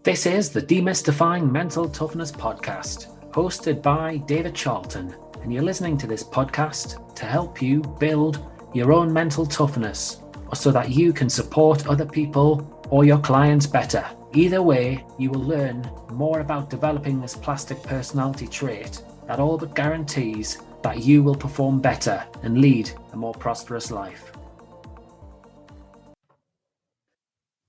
This is the Demystifying Mental Toughness podcast, hosted by David Charlton, and you're listening to this podcast to help you build your own mental toughness, so that you can support other people or your clients better. Either way, you will learn more about developing this plastic personality trait that all but guarantees that you will perform better and lead a more prosperous life.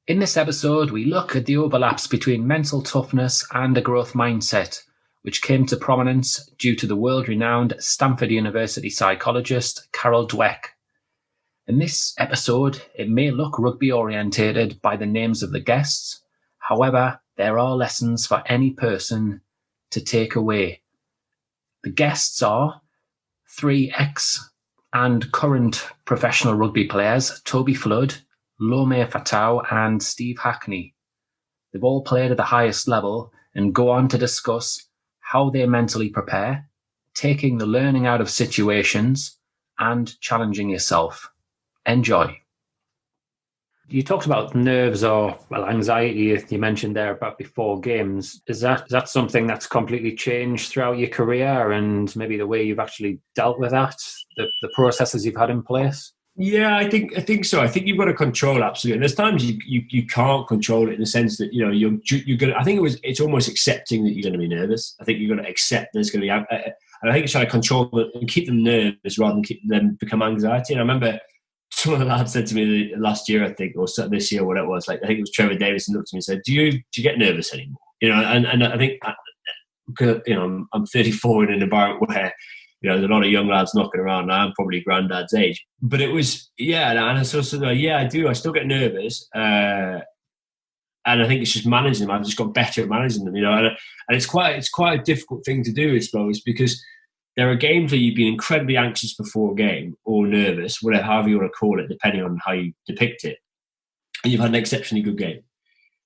In this episode, we look at the overlaps between mental toughness and a growth mindset, which came to prominence due to the world-renowned Stanford University psychologist Carol Dweck. In this episode, it may look rugby-orientated by the names of the guests. However, there are lessons for any person to take away. The guests are 3 ex and current professional rugby players, Toby Flood, Lome Faatau and Steve Hackney. They've all played at the highest level and go on to discuss how they mentally prepare, taking the learning out of situations and challenging yourself. Enjoy. You talked about nerves or anxiety you mentioned there about before games. Is that something that's completely changed throughout your career and maybe the way you've actually dealt with that, the processes you've had in place? Yeah, I think so. I think you've got to control absolutely. And there's times you can't control it in the sense that you're going. I think it's almost accepting that you're going to be nervous. I think you've got to accept there's going to be. And I think it's trying to control them and keep them nervous rather than keep them become anxiety. And I remember some of the lads said to me last year, I think, or this year, what it was, like I think it was Trevor Davison looked at me and said, "Do you get nervous anymore?" And I think I'm 34 in an environment where. There's a lot of young lads knocking around now. I'm probably granddad's age. But it was, and I sort of like, I do. I still get nervous. And I think it's just managing them. I've just got better at managing them, And it's quite a difficult thing to do, I suppose, because there are games where you've been incredibly anxious before a game or nervous, however you want to call it, depending on how you depict it. And you've had an exceptionally good game.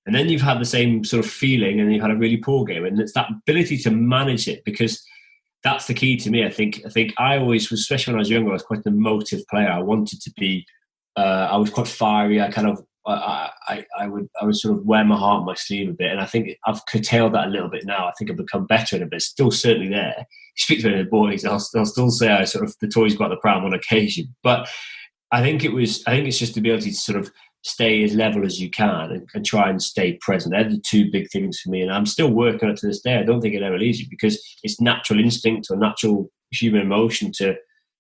And then you've had the same sort of feeling and you've had a really poor game. And it's that ability to manage it, because that's the key to me. I think I always was, especially when I was younger, I was quite an emotive player. I wanted to be, I was quite fiery. I would sort of wear my heart on my sleeve a bit. And I think I've curtailed that a little bit now. I think I've become better at it, but it's still certainly there. You speak to any of the boys, I'll still say I sort of, the toys got the pram on occasion. But I think it's just the ability to sort of stay as level as you can and try and stay present. They're the 2 big things for me, and I'm still working on it to this day. I don't think it ever leaves you, because it's natural instinct or natural human emotion to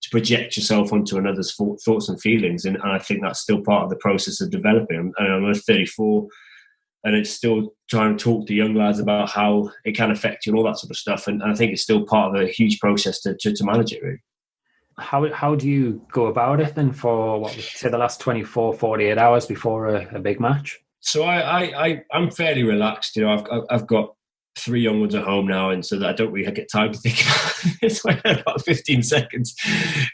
project yourself onto another's thoughts and feelings, and I think that's still part of the process of developing. I'm 34, and it's still trying to talk to young lads about how it can affect you and all that sort of stuff, and I think it's still part of a huge process to manage it, really. How do you go about it then for say the last 24, 48 hours before a big match? So I'm fairly relaxed. I've got 3 young ones at home now, and so that I don't really get time to think about it. So I had about 15 seconds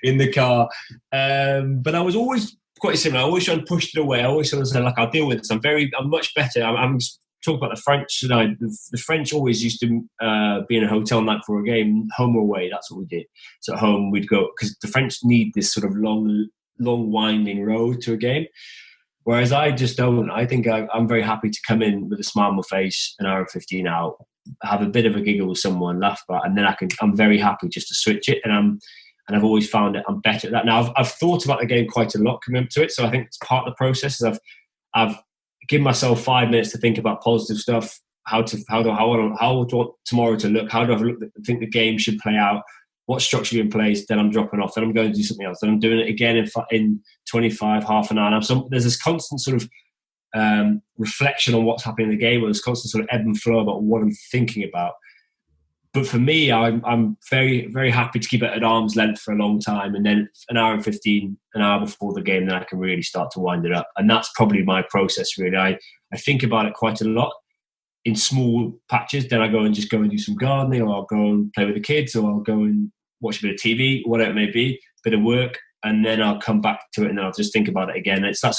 in the car. But I was always quite similar. I always try and push it away. I always sort of say, like, I'll deal with this. I'm much better. I'm talk about the French. The French always used to be in a hotel night for a game, home or away. That's what we did. So at home we'd go, because the French need this sort of long winding road to a game, whereas I just don't. I think I'm very happy to come in with a smile on my face, an hour and 15 out, have a bit of a giggle with someone, laugh about, and then I'm very happy just to switch it. And I've always found that I'm better at that. Now I've thought about the game quite a lot coming up to it, so I think it's part of the process. I've give myself 5 minutes to think about positive stuff. How do I want tomorrow to look? How do I think the game should play out? What structure in place? Then I'm dropping off. Then I'm going to do something else. Then I'm doing it again in 25, half an hour. There's this constant sort of reflection on what's happening in the game, or this constant sort of ebb and flow about what I'm thinking about. But for me, I'm very, very happy to keep it at arm's length for a long time, and then an hour and 15, an hour before the game, then I can really start to wind it up. And that's probably my process, really. I think about it quite a lot in small patches. Then I go and do some gardening, or I'll go and play with the kids, or I'll go and watch a bit of TV, whatever it may be, bit of work, and then I'll come back to it, and then I'll just think about it again. It's that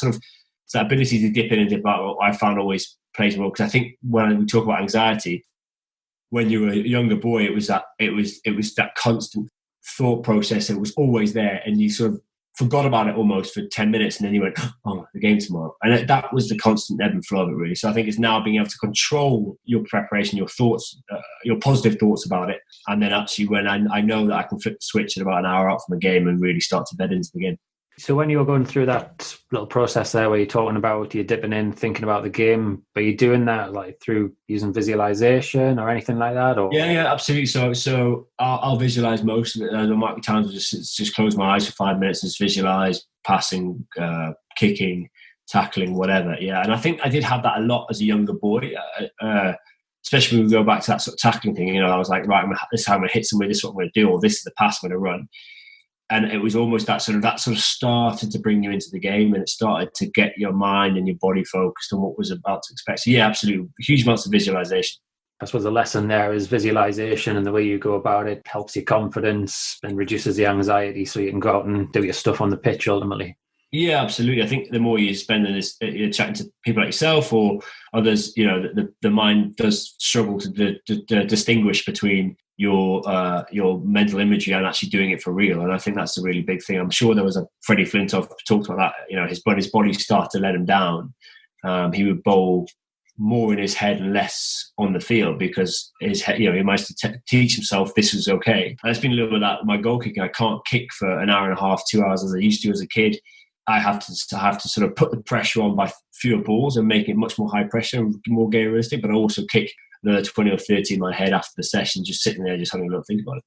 ability to dip in and dip out. I found always plays a role, because I think when we talk about anxiety, when you were a younger boy, it was that constant thought process. It was always there, and you sort of forgot about it almost for 10 minutes, and then you went, oh, the game tomorrow. And that was the constant ebb and flow of it, really. So I think it's now being able to control your preparation, your thoughts, your positive thoughts about it. And then actually when I know that I can flip the switch at about an hour out from a game and really start to bed into the game. So when you were going through that little process there where you're talking about you're dipping in, thinking about the game, are you doing that like through using visualization or anything like that? Or Yeah, absolutely. So I'll visualize most of it. There might be times where just close my eyes for 5 minutes and just visualize passing, kicking, tackling, whatever. Yeah, and I think I did have that a lot as a younger boy. Especially when we go back to that sort of tackling thing. I was like, right, this is how I'm going to hit somebody. This is what I'm going to do, or this is the pass I'm going to run. And it was almost that sort of started to bring you into the game, and it started to get your mind and your body focused on what was about to expect. So yeah, absolutely. Huge amounts of visualization. I suppose the lesson there is visualization, and the way you go about it helps your confidence and reduces the anxiety so you can go out and do your stuff on the pitch ultimately. Yeah, absolutely. I think the more you spend in this, you're chatting to people like yourself or others, the mind does struggle to distinguish between your mental imagery and actually doing it for real. And I think that's a really big thing. I'm sure there was a Freddie Flintoff talked about that. His body started to let him down. He would bowl more in his head and less on the field because his head, he managed to teach himself this was okay. And it's been a little bit of that with my goal kicking. I can't kick for an hour and a half, 2 hours as I used to as a kid. I have to sort of put the pressure on by fewer balls and make it much more high pressure and more game realistic, but I also kick another 20 or 30 in my head after the session, just sitting there, just having a little think about it.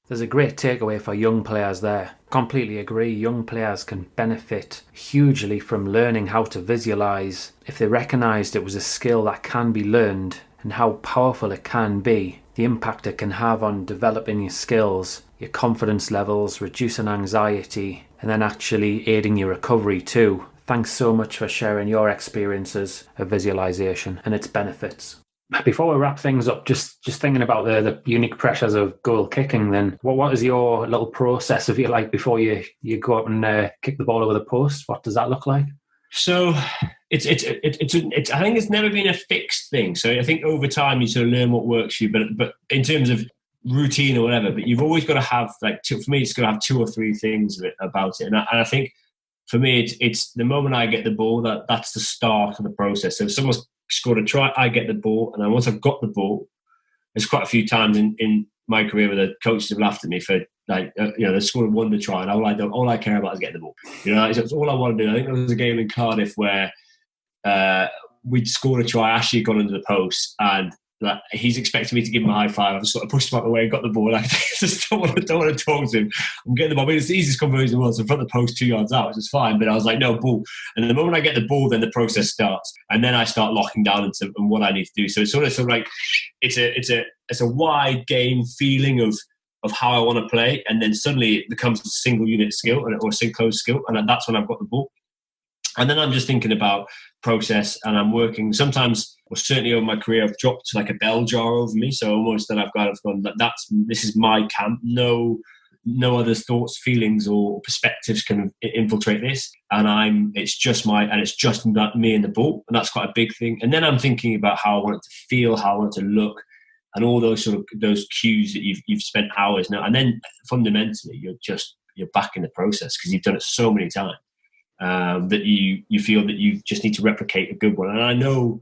There's a great takeaway for young players there. Completely agree. Young players can benefit hugely from learning how to visualize if they recognized it was a skill that can be learned and how powerful it can be, the impact it can have on developing your skills, your confidence levels, reducing anxiety, and then actually aiding your recovery too. Thanks so much for sharing your experiences of visualization and its benefits. Before we wrap things up, just thinking about the unique pressures of goal kicking, then what is your little process, if you like, before you go up and kick the ball over the post? What does that look like? So it's I think it's never been a fixed thing. So I think over time you sort of learn what works for you, but in terms of routine or whatever, but you've always got to have for me, it's got to have 2 or 3 things about it. And I think for me, it's the moment I get the ball, that's the start of the process. So if someone's scored a try, I get the ball, and then once I've got the ball, there's quite a few times in my career where the coaches have laughed at me for they scored a wonder try, and all I care about is getting the ball. It's all I want to do. I think there was a game in Cardiff where we'd scored a try. Ashley had gone under the post, and he's expecting me to give him a high five. I just sort of pushed him out of the way and got the ball. I just don't want to talk to him. I'm getting the ball. I mean, it's the easiest conversion in the world. So in front of the post 2 yards out, which is fine. But I was like, no, ball. And the moment I get the ball, then the process starts. And then I start locking down into what I need to do. So it's sort of like it's a wide game feeling of how I want to play. And then suddenly it becomes a single unit skill or a single closed skill. And that's when I've got the ball. And then I'm just thinking about process, and I'm working sometimes, or certainly over my career, I've dropped like a bell jar over me. So almost that I've gone, this is my camp. No other thoughts, feelings, or perspectives can infiltrate this. And it's just me and the ball. And that's quite a big thing. And then I'm thinking about how I want it to feel, how I want it to look, and all those those cues that you've spent hours now. And then fundamentally, you're back in the process because you've done it so many times. That you feel that you just need to replicate a good one. And I know,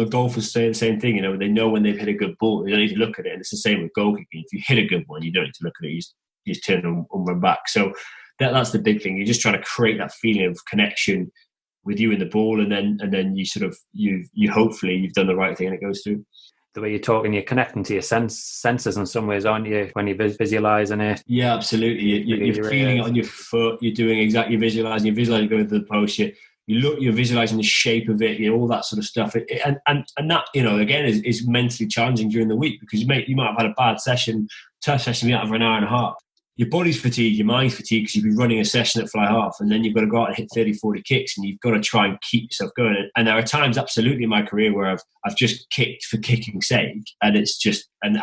golfers say the same thing. They know when they've hit a good ball. They don't need to look at it. And it's the same with goal kicking. If you hit a good one, you don't need to look at it. You just turn and run back. So that's the big thing. You're just trying to create that feeling of connection with you and the ball, and then you hopefully you've done the right thing and it goes through. The way you're talking, you're connecting to your senses in some ways, aren't you? When you're visualising it. Yeah, absolutely. You're feeling it on your foot. You're doing exactly. You're visualising going to the post. You're visualising the shape of it. All that sort of stuff. And that again is mentally challenging during the week because you might have had a bad session, tough session, you might have for an hour and a half. Your body's fatigued, your mind's fatigued because you've been running a session at fly half, and then you've got to go out and hit 30, 40 kicks, and you've got to try and keep yourself going. And there are times absolutely in my career where I've just kicked for kicking's sake, and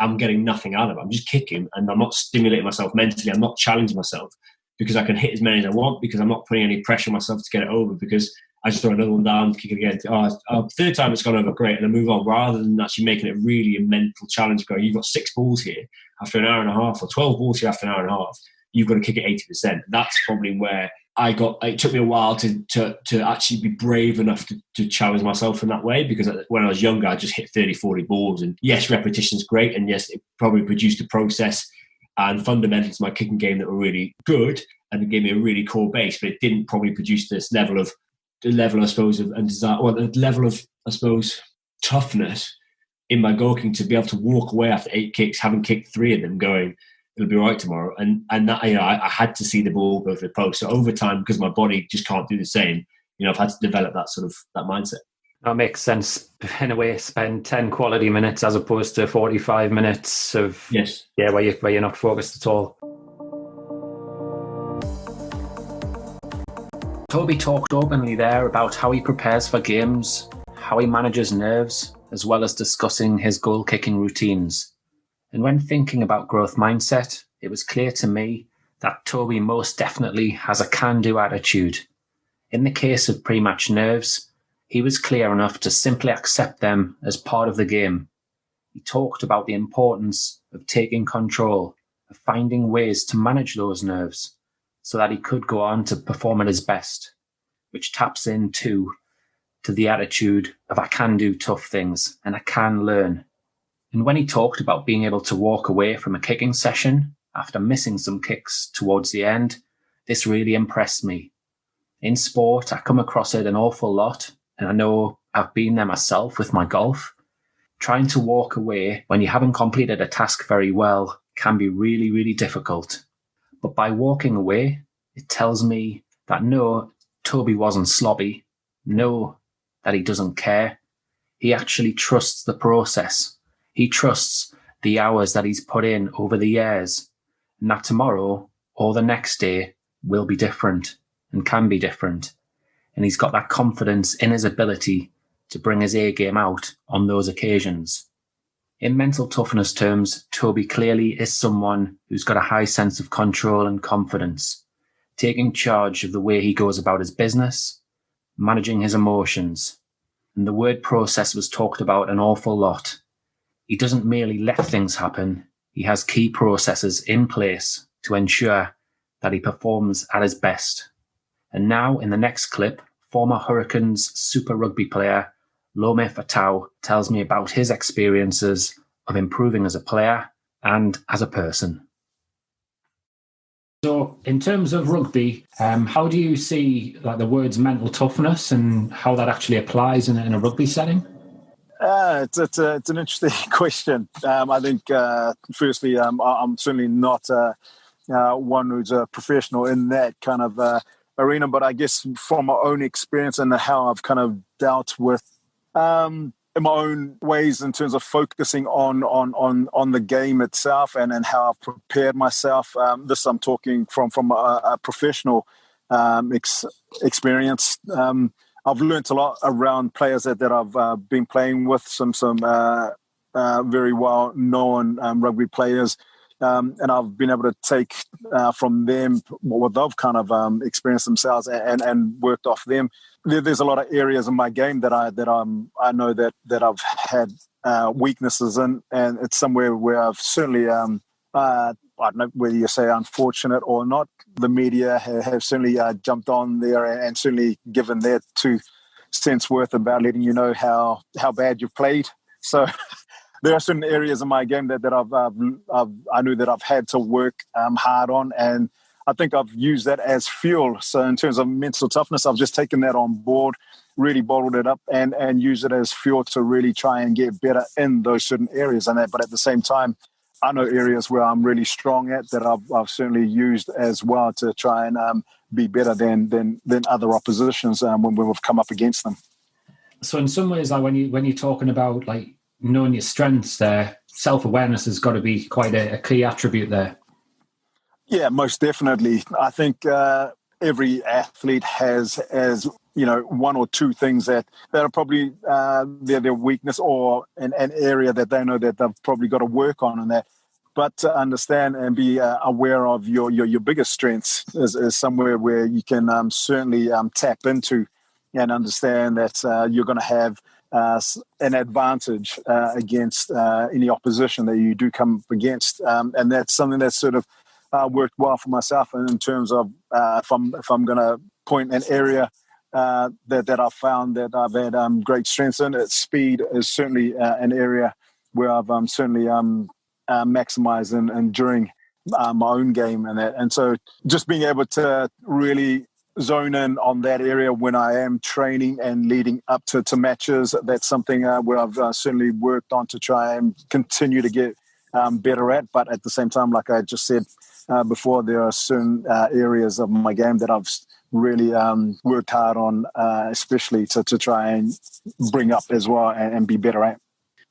I'm getting nothing out of it. I'm just kicking, and I'm not stimulating myself mentally. I'm not challenging myself because I can hit as many as I want, because I'm not putting any pressure on myself to get it over, because I just throw another one down, kick it again. Third time it's gone over, great, and I move on, rather than actually making it really a mental challenge. Going, you've got 6 balls here after an hour and a half, or 12 balls here after an hour and a half. you've got to kick it 80%. That's probably where it took me a while to actually be brave enough to challenge myself in that way, because when I was younger, I just hit 30, 40 balls. And yes, repetition's great. And yes, it probably produced a process and fundamentals to my kicking game that were really good and it gave me a really core base, but it didn't probably produce this level of toughness in my goal kicking to be able to walk away after 8 kicks, having kicked 3 of them, going, it'll be all right tomorrow. And that, I had to see the ball go for the post. So over time, because my body just can't do the same, I've had to develop that mindset. That makes sense. In a way, spend 10 quality minutes as opposed to 45 minutes of where you're not focused at all. Toby talked openly there about how he prepares for games, how he manages nerves, as well as discussing his goal-kicking routines. And when thinking about growth mindset, it was clear to me that Toby most definitely has a can-do attitude. In the case of pre-match nerves, he was clear enough to simply accept them as part of the game. He talked about the importance of taking control, of finding ways to manage those nerves, so that he could go on to perform at his best, which taps into the attitude of I can do tough things and I can learn. And when he talked about being able to walk away from a kicking session after missing some kicks towards the end, this really impressed me. In sport, I come across it an awful lot, and I know I've been there myself with my golf. Trying to walk away when you haven't completed a task very well can be really, really difficult. But by walking away, it tells me that no, Toby wasn't sloppy. No, that he doesn't care. He actually trusts the process. He trusts the hours that he's put in over the years, and that tomorrow or the next day will be different and can be different. And he's got that confidence in his ability to bring his A game out on those occasions. In mental toughness terms, Toby clearly is someone who's got a high sense of control and confidence, taking charge of the way he goes about his business, managing his emotions. And the word process was talked about an awful lot. He doesn't merely let things happen. He has key processes in place to ensure that he performs at his best. And now, in the next clip, former Hurricanes Super Rugby player Lome Faatau tells me about his experiences of improving as a player and as a person. So, in terms of rugby, how do you see the words mental toughness and how that actually applies in a rugby setting? It's an interesting question. I think, firstly, I'm certainly not one who's a professional in that kind of arena, but I guess from my own experience and how I've kind of dealt with in my own ways in terms of focusing on the game itself and how I've prepared myself. This I'm talking from a professional experience. I've learned a lot around players that I've been playing with, some very well-known rugby players, and I've been able to take from them what they've kind of experienced themselves and worked off them. There's a lot of areas in my game that I know that I've had weaknesses in, and it's somewhere where I've certainly I don't know whether you say unfortunate or not. The media have certainly jumped on there and certainly given their 2 cents worth about letting you know how bad you've played. So there are certain areas in my game that I knew that I've had to work hard on, and I think I've used that as fuel. So in terms of mental toughness, I've just taken that on board, really bottled it up, and used it as fuel to really try and get better in those certain areas. And that, but at the same time, I know areas where I'm really strong at that I've certainly used as well to try and be better than other oppositions when we've come up against them. So in some ways, when you're talking about knowing your strengths, there, self-awareness has got to be quite a key attribute there. Yeah, most definitely. I think every athlete has one or two things that are probably their weakness or an area that they know that they've probably got to work on and that. But to understand and be aware of your biggest strengths is somewhere where you can certainly tap into and understand that you're going to have an advantage against any opposition that you do come up against. And that's something that's sort of worked well for myself. And in terms of if I'm going to point an area that I've found that I've had great strengths in, speed is certainly an area where I've certainly maximized and during my own game and that. And so just being able to really zone in on that area when I am training and leading up to matches, that's something where I've certainly worked on to try and continue to get better at. But at the same time, like I just said before, there are certain areas of my game that I've really worked hard on, especially to try and bring up as well and be better at.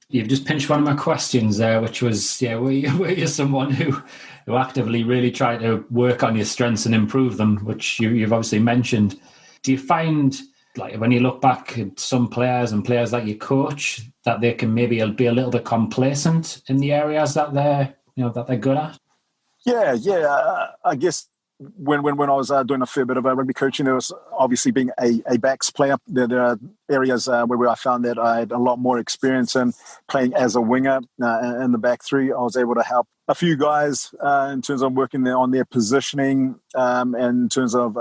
You've just pinched one of my questions there, which was, were you someone who actively really tried to work on your strengths and improve them, which you've obviously mentioned. Do you find, like, when you look back at some players and players that you coach, that they can maybe be a little bit complacent in the areas that they're good at? Yeah. I guess when I was doing a fair bit of rugby coaching, there was obviously being a backs player. There are areas where I found that I had a lot more experience in playing as a winger in the back three. I was able to help a few guys in terms of working on their positioning and in terms of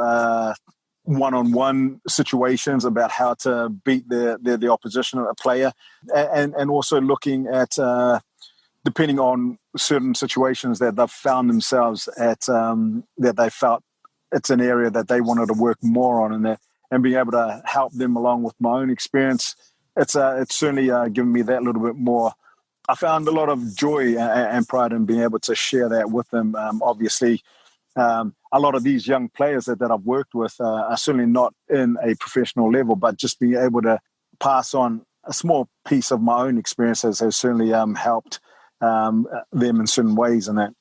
one-on-one situations about how to beat the opposition player, and also looking at depending on certain situations that they've found themselves at, that they felt it's an area that they wanted to work more on, and being able to help them along with my own experience, it's certainly given me that little bit more. I found a lot of joy and pride in being able to share that with them. Obviously, a lot of these young players that I've worked with are certainly not in a professional level, but just being able to pass on a small piece of my own experiences has certainly helped them in certain ways. And that.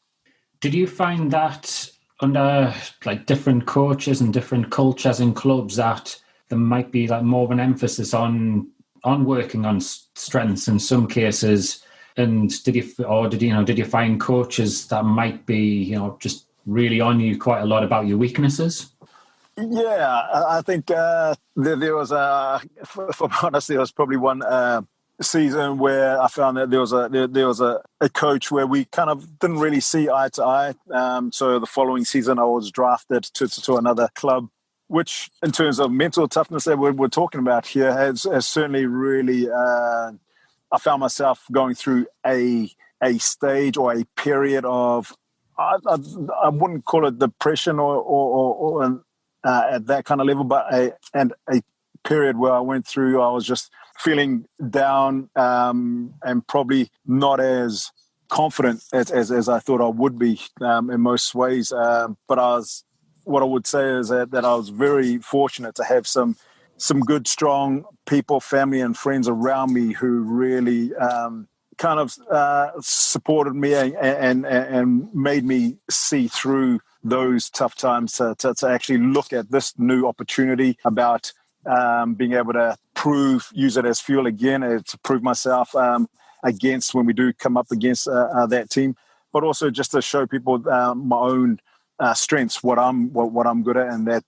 Did you find that under like different coaches and different cultures in clubs that there might be like more of an emphasis on working on strengths in some cases? And did you find coaches that might be just really on you quite a lot about your weaknesses? Yeah, I think there was for honest, there was probably one season where I found that there was a coach where we kind of didn't really see eye to eye. So the following season, I was drafted to another club, which in terms of mental toughness that we're talking about here has certainly really. I found myself going through a stage or a period of I wouldn't call it depression or at that kind of level, but a period where I went through. I was just feeling down and probably not as confident as I thought I would be in most ways. But what I would say is that I was very fortunate to have some good, strong people, family and friends around me who really kind of supported me and made me see through those tough times to actually look at this new opportunity about being able to use it as fuel again, to prove myself against when we do come up against that team, but also just to show people my own strengths, what I'm good at, and that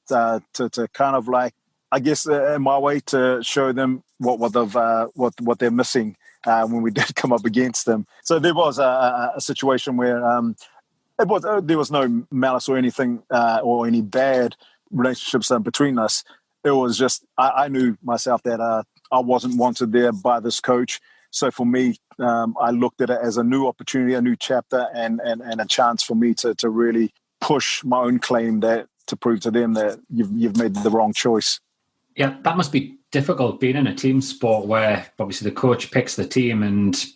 to kind of like, I guess, in my way to show them what they're missing when we did come up against them. So there was a situation where there was no malice or anything or any bad relationships between us. It was just I knew myself that I wasn't wanted there by this coach. So for me, I looked at it as a new opportunity, a new chapter, and a chance for me to really push my own claim to prove to them that you've made the wrong choice. Yeah, that must be difficult being in a team sport where obviously the coach picks the team and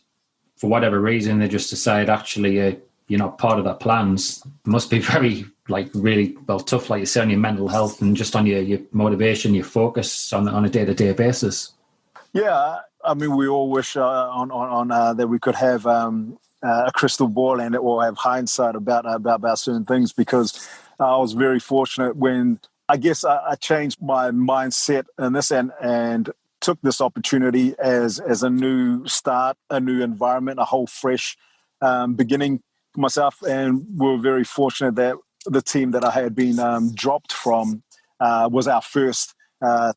for whatever reason they just decide actually you're not part of their plans. It must be very really tough, like you say, on your mental health and just on your motivation, your focus on a day-to-day basis. Yeah, I mean, we all wish on that we could have a crystal ball and or have hindsight about certain things, because I was very fortunate when I guess I changed my mindset in this and took this opportunity as a new start, a new environment, a whole fresh beginning for myself. And we were very fortunate that the team that I had been dropped from was our first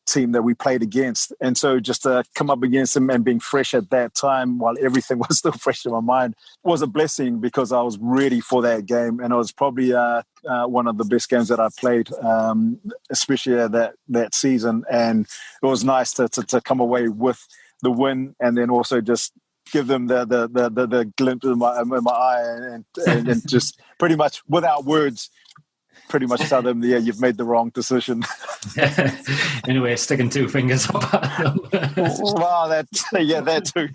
team that we played against. And so just to come up against them and being fresh at that time while everything was still fresh in my mind was a blessing, because I was ready for that game. And it was probably one of the best games that I played, especially that season. And it was nice to come away with the win, and then also just give them the glint in my eye and just pretty much without words, pretty much tell them, yeah, you've made the wrong decision. Anyway, sticking two fingers up at them. Wow, that too.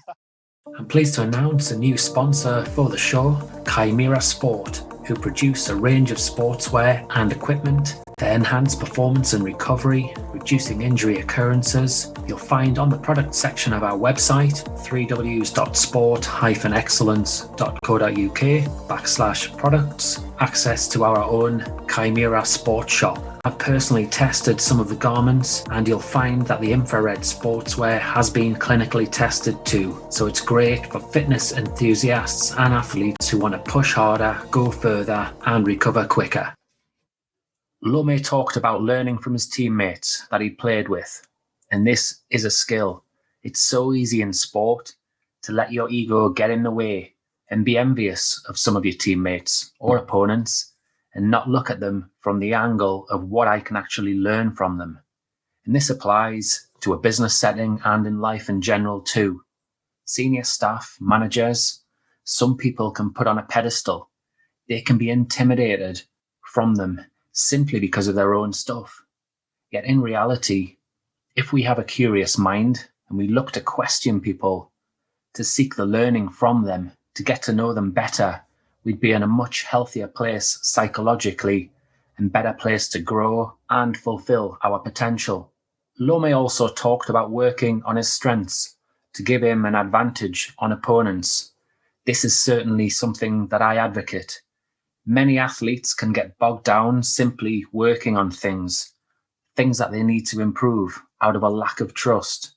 I'm pleased to announce a new sponsor for the show, Chimera Sport, who produce a range of sportswear and equipment to enhance performance and recovery, reducing injury occurrences. You'll find on the product section of our website, www.sport-excellence.co.uk/products, access to our own Chimera Sport shop. I've personally tested some of the garments, and you'll find that the infrared sportswear has been clinically tested too, so it's great for fitness enthusiasts and athletes who want to push harder, go further, and recover quicker. Lome talked about learning from his teammates that he played with, and this is a skill. It's so easy in sport to let your ego get in the way and be envious of some of your teammates or opponents, and not look at them from the angle of what I can actually learn from them. And this applies to a business setting and in life in general too. Senior staff, managers, some people can put on a pedestal. They can be intimidated from them simply because of their own stuff. Yet in reality, if we have a curious mind and we look to question people, to seek the learning from them, to get to know them better, we'd be in a much healthier place psychologically and better place to grow and fulfill our potential. Lome also talked about working on his strengths to give him an advantage on opponents. This is certainly something that I advocate. Many athletes can get bogged down simply working on things that they need to improve out of a lack of trust,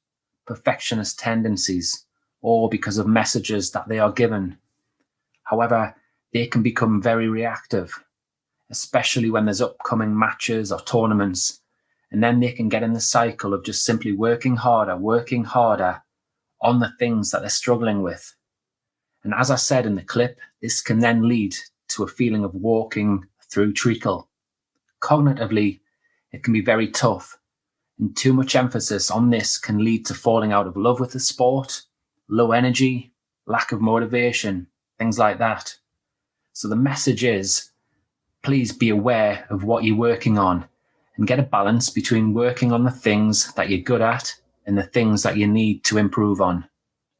perfectionist tendencies, or because of messages that they are given. However, they can become very reactive, especially when there's upcoming matches or tournaments, and then they can get in the cycle of just simply working harder on the things that they're struggling with. And as I said in the clip, this can then lead to a feeling of walking through treacle. Cognitively, it can be very tough, and too much emphasis on this can lead to falling out of love with the sport, low energy, lack of motivation, things like that. So the message is, please be aware of what you're working on and get a balance between working on the things that you're good at and the things that you need to improve on.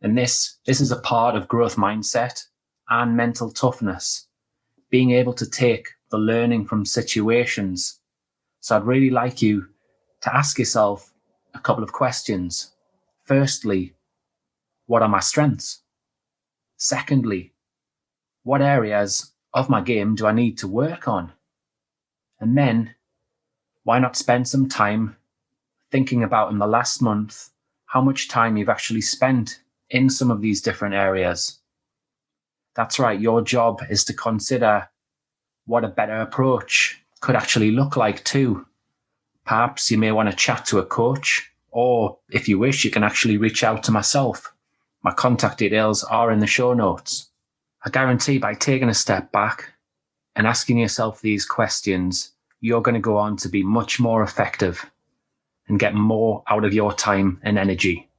And this is a part of growth mindset and mental toughness, being able to take the learning from situations. So I'd really like you to ask yourself a couple of questions. Firstly, what are my strengths? Secondly, what areas of my game do I need to work on? And then, why not spend some time thinking about in the last month how much time you've actually spent in some of these different areas? That's right, your job is to consider what a better approach could actually look like too. Perhaps you may want to chat to a coach, or if you wish, you can actually reach out to myself. My contact details are in the show notes. I guarantee by taking a step back and asking yourself these questions, you're going to go on to be much more effective and get more out of your time and energy.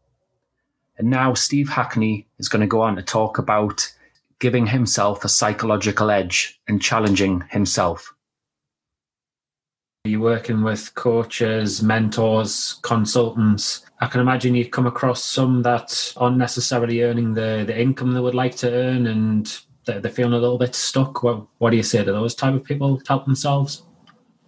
And now Steve Hackney is going to go on to talk about giving himself a psychological edge and challenging himself. You're working with coaches, mentors, consultants. I can imagine you come across some that aren't necessarily earning the income they would like to earn, and they're feeling a little bit stuck. What do you say to those type of people to help themselves?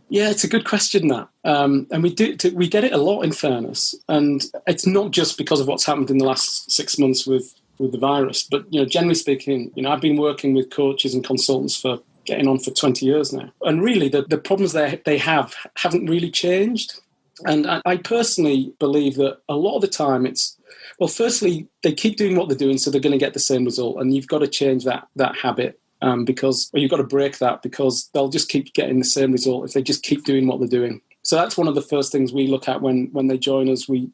Yeah, it's a good question, that. And we get it a lot, in fairness. And it's not just because of what's happened in the last 6 months with the virus, but generally speaking, I've been working with coaches and consultants for getting on for 20 years now. And really, the problems they haven't really changed. And I personally believe that a lot of the time firstly, they keep doing what they're doing, so they're going to get the same result. And you've got to change that habit, or you've got to break that, because they'll just keep getting the same result if they just keep doing what they're doing. So that's one of the first things we look at when they join us. We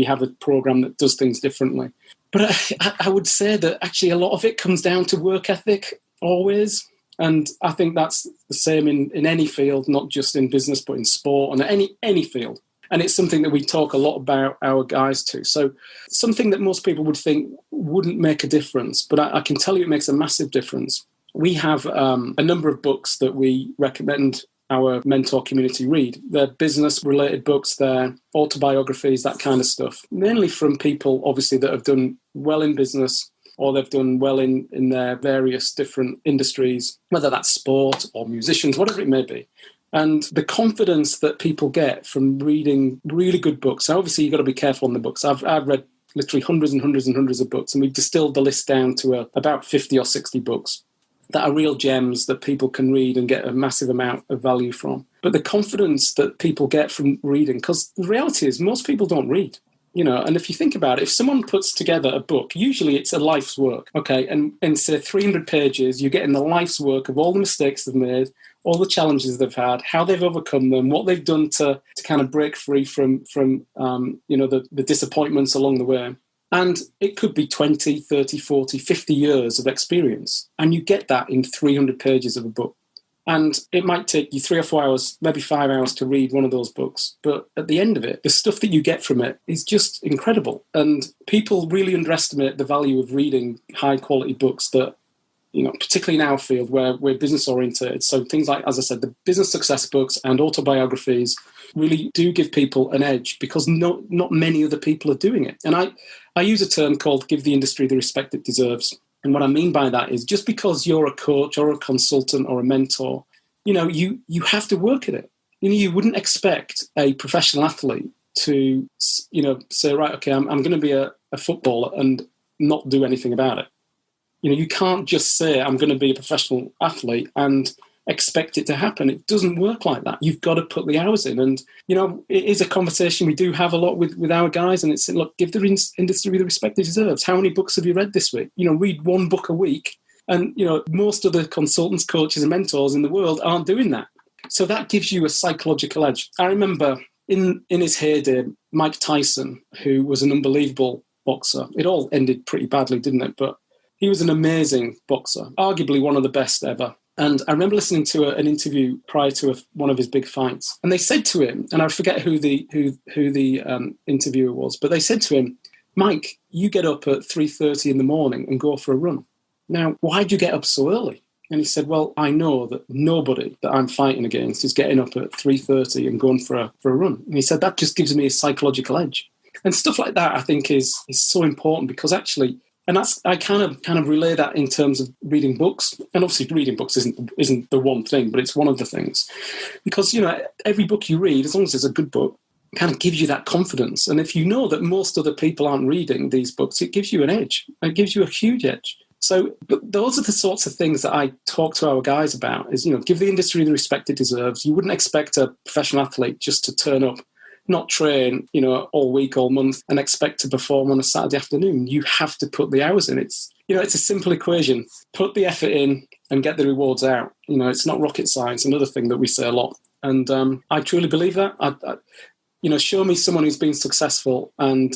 have a program that does things differently. But I would say that actually a lot of it comes down to work ethic always. And I think that's the same in any field, not just in business, but in sport and any field. And it's something that we talk a lot about our guys too. So something that most people would think wouldn't make a difference, but I can tell you it makes a massive difference. We have a number of books that we recommend our mentor community read. They're business-related books, they're autobiographies, that kind of stuff. Mainly from people, obviously, that have done well in business or they've done well in their various different industries, whether that's sport or musicians, whatever it may be. And the confidence that people get from reading really good books, and obviously you've got to be careful on the books. I've read literally hundreds and hundreds and hundreds of books, and we've distilled the list down to about 50 or 60 books that are real gems that people can read and get a massive amount of value from. But the confidence that people get from reading, because the reality is most people don't read, and if you think about it, if someone puts together a book, usually it's a life's work, okay? And say 300 pages, you're getting the life's work of all the mistakes they've made, all the challenges they've had, how they've overcome them, what they've done to kind of break free from the disappointments along the way. And it could be 20, 30, 40, 50 years of experience. And you get that in 300 pages of a book. And it might take you 3 or 4 hours, maybe 5 hours to read one of those books. But at the end of it, the stuff that you get from it is just incredible. And people really underestimate the value of reading high-quality books that, particularly in our field where we're business-oriented. So things like, as I said, the business success books and autobiographies really do give people an edge because not many other people are doing it. And I use a term called give the industry the respect it deserves. And what I mean by that is just because you're a coach or a consultant or a mentor, you have to work at it. You wouldn't expect a professional athlete to, say, right, okay, I'm going to be a footballer and not do anything about it. You can't just say I'm going to be a professional athlete and expect it to happen. It doesn't work like that. You've got to put the hours in. And, it is a conversation we do have a lot with our guys. And it's, look, give the industry the respect it deserves. How many books have you read this week? Read one book a week. And, most of the consultants, coaches and mentors in the world aren't doing that. So that gives you a psychological edge. I remember in his heyday, Mike Tyson, who was an unbelievable boxer. It all ended pretty badly, didn't it? But he was an amazing boxer, arguably one of the best ever. And I remember listening to an interview prior to one of his big fights. And they said to him, and I forget who the interviewer was, but they said to him, Mike, you get up at 3:30 in the morning and go for a run. Now, why do you get up so early? And he said, well, I know that nobody that I'm fighting against is getting up at 3:30 and going for a run. And he said, that just gives me a psychological edge. And stuff like that, I think, is so important because actually, and that's, I kind of relay that in terms of reading books. And obviously reading books isn't the one thing, but it's one of the things. Because, every book you read, as long as it's a good book, kind of gives you that confidence. And if you know that most other people aren't reading these books, it gives you an edge. It gives you a huge edge. So but those are the sorts of things that I talk to our guys about is, give the industry the respect it deserves. You wouldn't expect a professional athlete just to turn up, not train, all week, all month, and expect to perform on a Saturday afternoon. You have to put the hours in. It's a simple equation. Put the effort in and get the rewards out. It's not rocket science, another thing that we say a lot. And I truly believe that. Show me someone who's been successful and,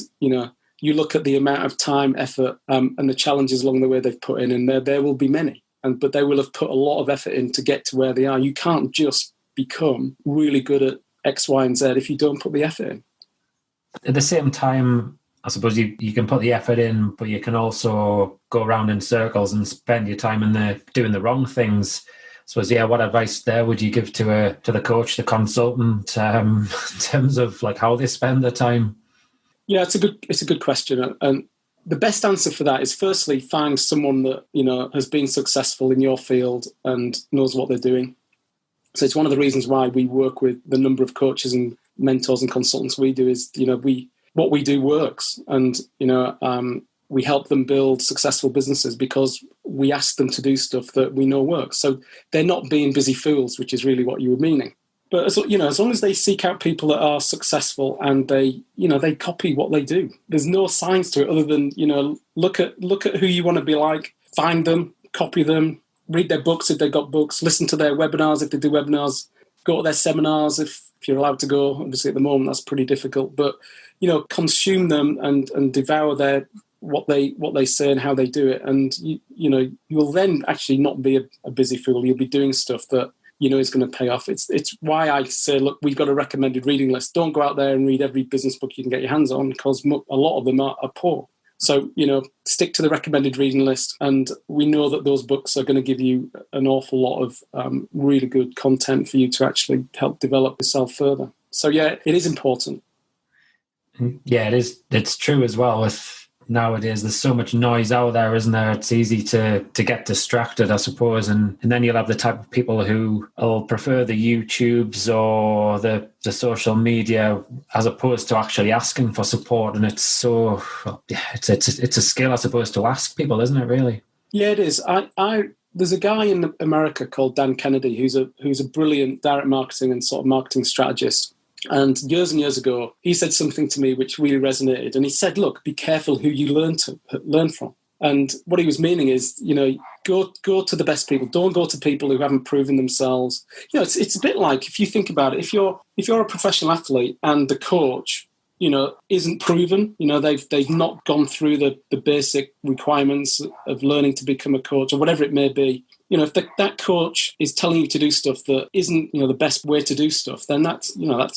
you look at the amount of time, effort, and the challenges along the way they've put in, and there will be many. But they will have put a lot of effort in to get to where they are. You can't just become really good at X, Y, and Z if you don't put the effort in. At the same time, I suppose you can put the effort in, but you can also go around in circles and spend your time doing the wrong things. So, what advice there would you give to the coach, the consultant, in terms of like how they spend their time? Yeah, it's a good question, and the best answer for that is firstly find someone that has been successful in your field and knows what they're doing. So it's one of the reasons why we work with the number of coaches and mentors and consultants we do is, what we do works. And, we help them build successful businesses because we ask them to do stuff that we know works. So they're not being busy fools, which is really what you were meaning. But, as long as they seek out people that are successful and they copy what they do, there's no science to it other than, look at who you want to be like, find them, copy them, read their books if they've got books, listen to their webinars if they do webinars, go to their seminars if if you're allowed to go. Obviously, at the moment, that's pretty difficult. But, consume them and devour what they say and how they do it. And, you'll then actually not be a busy fool. You'll be doing stuff that, is going to pay off. It's why I say, look, we've got a recommended reading list. Don't go out there and read every business book you can get your hands on, because a lot of them are poor. So, stick to the recommended reading list. And we know that those books are going to give you an awful lot of really good content for you to actually help develop yourself further. So, yeah, it is important. Yeah, it is. It's true as well. With nowadays, there's so much noise out there, isn't there? It's easy to get distracted, I suppose. And then you'll have the type of people who will prefer the YouTubes or the social media as opposed to actually asking for support. And it's so, it's a skill, I suppose, to ask people, isn't it, really? Yeah, it is. There's a guy in America called Dan Kennedy who's a brilliant direct marketing and sort of marketing strategist. And years ago, he said something to me which really resonated. And he said, look, be careful who you learn from. And what he was meaning is, go to the best people. Don't go to people who haven't proven themselves. It's a bit like, if you think about it, if you're a professional athlete and the coach, isn't proven, they've not gone through the basic requirements of learning to become a coach or whatever it may be. If that coach is telling you to do stuff that isn't, the best way to do stuff, then that's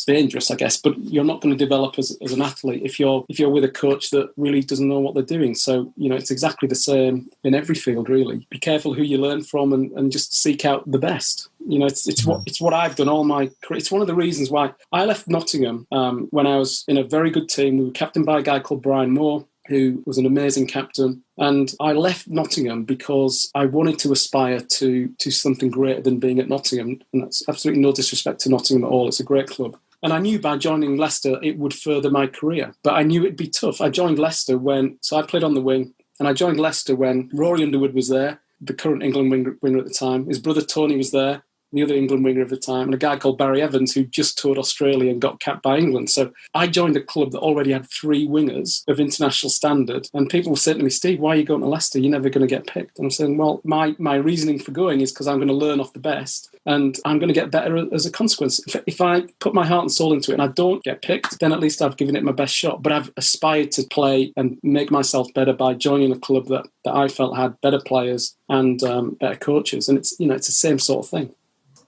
dangerous, I guess. But you're not going to develop as an athlete if you're with a coach that really doesn't know what they're doing. So, it's exactly the same in every field, really. Be careful who you learn from and just seek out the best. It's what I've done all my career. It's one of the reasons why I left Nottingham when I was in a very good team. We were captained by a guy called Brian Moore, who was an amazing captain. And I left Nottingham because I wanted to aspire to something greater than being at Nottingham. And that's absolutely no disrespect to Nottingham at all. It's a great club. And I knew by joining Leicester, it would further my career. But I knew it'd be tough. I joined Leicester so I played on the wing. And I joined Leicester when Rory Underwood was there, the current England winger at the time. His brother Tony was there, the other England winger of the time, and a guy called Barry Evans, who just toured Australia and got capped by England. So I joined a club that already had 3 wingers of international standard. And people were saying to me, Steve, why are you going to Leicester? You're never going to get picked. And I'm saying, well, my reasoning for going is because I'm going to learn off the best and I'm going to get better as a consequence. If I put my heart and soul into it and I don't get picked, then at least I've given it my best shot. But I've aspired to play and make myself better by joining a club that I felt had better players and better coaches. And it's the same sort of thing.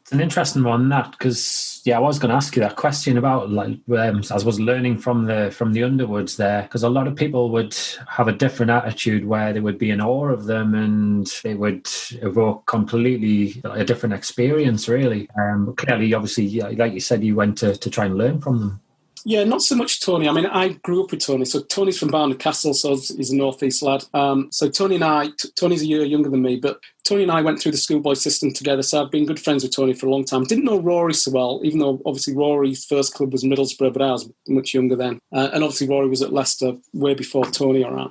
It's an interesting one, that, because I was going to ask you that question about I was learning from the Underwoods there, because a lot of people would have a different attitude where they would be in awe of them and they would evoke completely a different experience, really. But clearly, obviously, like you said, you went to try and learn from them. Yeah, not so much Tony. I mean, I grew up with Tony. So Tony's from Barnard Castle, so he's a North East lad. So Tony's a year younger than me, but Tony and I went through the schoolboy system together, so I've been good friends with Tony for a long time. Didn't know Rory so well, even though obviously Rory's first club was Middlesbrough, but I was much younger then. And obviously Rory was at Leicester way before Tony or I.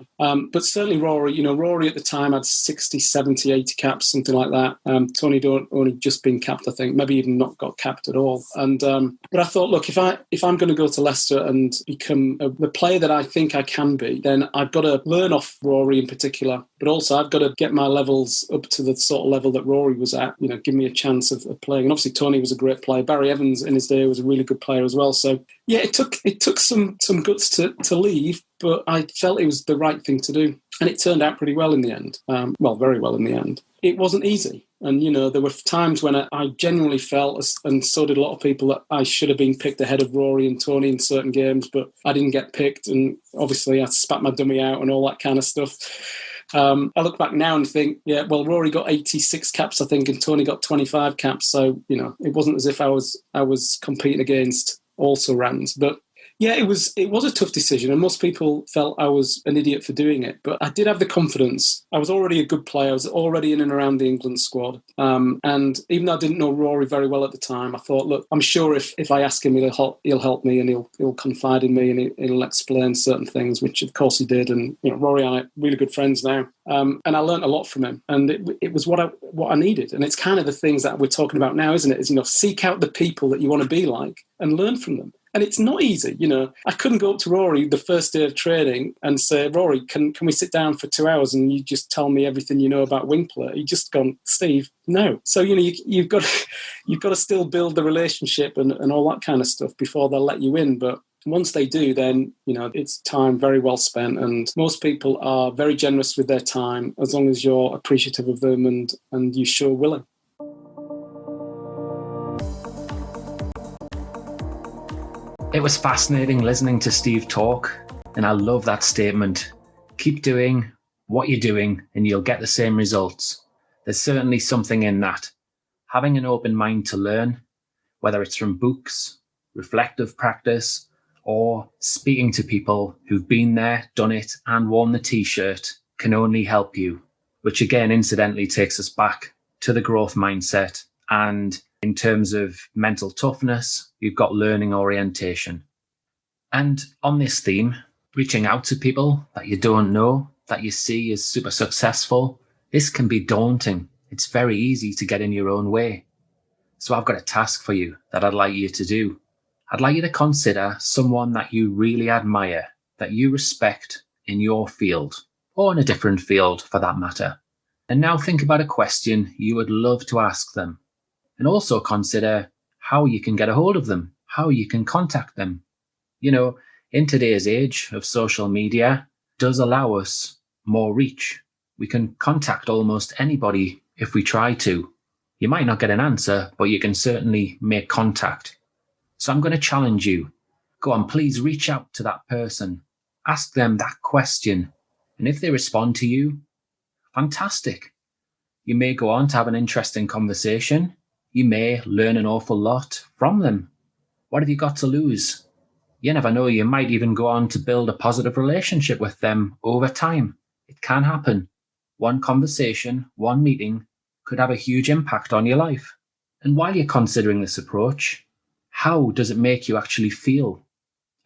But certainly Rory, Rory at the time had 60, 70, 80 caps, something like that. Tony only just been capped, I think, maybe even not got capped at all. And but I thought, look, if I'm going to go to Leicester and become the player that I think I can be, then I've got to learn off Rory in particular, but also I've got to get my levels up to the sort of level that Rory was at, give me a chance of playing. And obviously Tony was a great player. Barry Evans in his day was a really good player as well. So yeah, it took some guts to leave, but I felt it was the right thing to do. And it turned out pretty well in the end. Very well in the end. It wasn't easy. And, there were times when I genuinely felt, and so did a lot of people, that I should have been picked ahead of Rory and Tony in certain games, but I didn't get picked. And obviously I spat my dummy out and all that kind of stuff. I look back now and think, Rory got 86 caps, I think, and Tony got 25 caps. So, it wasn't as if I was competing against also-rans. But yeah, it was a tough decision, and most people felt I was an idiot for doing it. But I did have the confidence. I was already a good player. I was already in and around the England squad. And even though I didn't know Rory very well at the time, I thought, look, I'm sure if I ask him, he'll help me and he'll confide in me and he'll explain certain things, which of course he did. And Rory and I are really good friends now. And I learned a lot from him, and it was what I needed. And it's kind of the things that we're talking about now, isn't it? Is seek out the people that you want to be like and learn from them. And it's not easy, you know. I couldn't go up to Rory the first day of training and say, Rory, can we sit down for 2 hours and you just tell me everything you know about wing play? He just gone, Steve, no. So, you know, you've got to still build the relationship and all that kind of stuff before they'll let you in. But once they do, then, you know, it's time very well spent. And most people are very generous with their time as long as you're appreciative of them and you show willing. It was fascinating listening to Steve talk, and I love that statement. Keep doing what you're doing and you'll get the same results. There's certainly something in that. Having an open mind to learn, whether it's from books, reflective practice, or speaking to people who've been there, done it, and worn the t-shirt can only help you, which again, incidentally, takes us back to the growth mindset. And in terms of mental toughness, you've got learning orientation. And on this theme, reaching out to people that you don't know, that you see as super successful, this can be daunting. It's very easy to get in your own way. So I've got a task for you that I'd like you to do. I'd like you to consider someone that you really admire, that you respect in your field, or in a different field for that matter. And now think about a question you would love to ask them. And also consider how you can get a hold of them, how you can contact them. You know, in today's age of social media, does allow us more reach. We can contact almost anybody if we try to. You might not get an answer, but you can certainly make contact. So I'm going to challenge you. Go on, please reach out to that person. Ask them that question. And if they respond to you, fantastic. You may go on to have an interesting conversation. You may learn an awful lot from them. What have you got to lose? You never know, you might even go on to build a positive relationship with them over time. It can happen. One conversation, one meeting could have a huge impact on your life. And while you're considering this approach, how does it make you actually feel?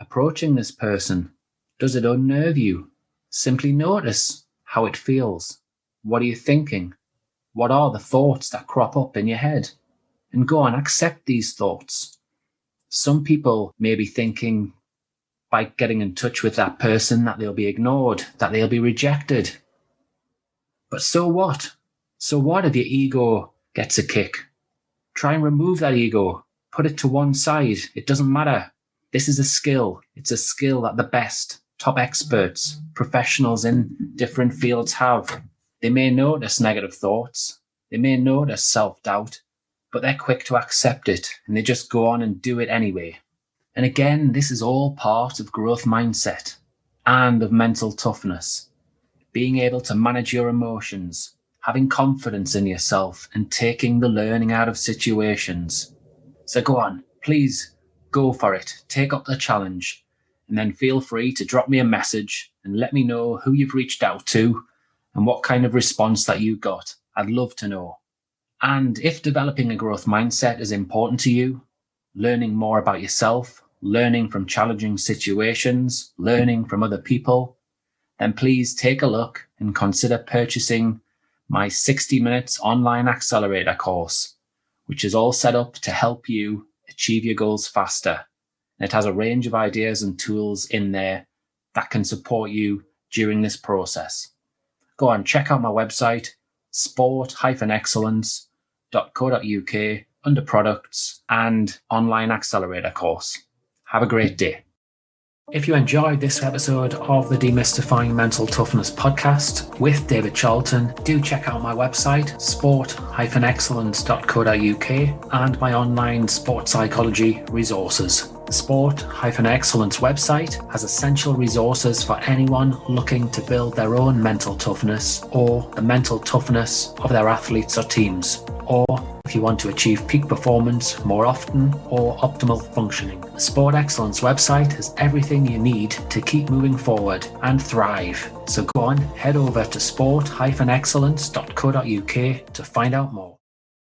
Approaching this person, does it unnerve you? Simply notice how it feels. What are you thinking? What are the thoughts that crop up in your head? And go on, accept these thoughts. Some people may be thinking by getting in touch with that person that they'll be ignored, that they'll be rejected. But so what? So what if your ego gets a kick? Try and remove that ego. Put it to one side. It doesn't matter. This is a skill. It's a skill that the best, top experts, professionals in different fields have. They may notice negative thoughts. They may notice self-doubt. But they're quick to accept it and they just go on and do it anyway. And again, this is all part of growth mindset and of mental toughness. Being able to manage your emotions, having confidence in yourself and taking the learning out of situations. So go on, please go for it. Take up the challenge and then feel free to drop me a message and let me know who you've reached out to and what kind of response that you got. I'd love to know. And if developing a growth mindset is important to you, learning more about yourself, learning from challenging situations, learning from other people, then please take a look and consider purchasing my 60 Minutes Online Accelerator course, which is all set up to help you achieve your goals faster. And it has a range of ideas and tools in there that can support you during this process. Go on, check out my website, sport-excellence.co.uk under products and online accelerator course. Have a great day. If you enjoyed this episode of the Demystifying Mental Toughness podcast with David Charlton, do check out my website, sport-excellence.co.uk and my online sport psychology resources. The Sport-Excellence website has essential resources for anyone looking to build their own mental toughness or the mental toughness of their athletes or teams, or if you want to achieve peak performance more often or optimal functioning. The Sport Excellence website has everything you need to keep moving forward and thrive. So go on, head over to sport-excellence.co.uk to find out more.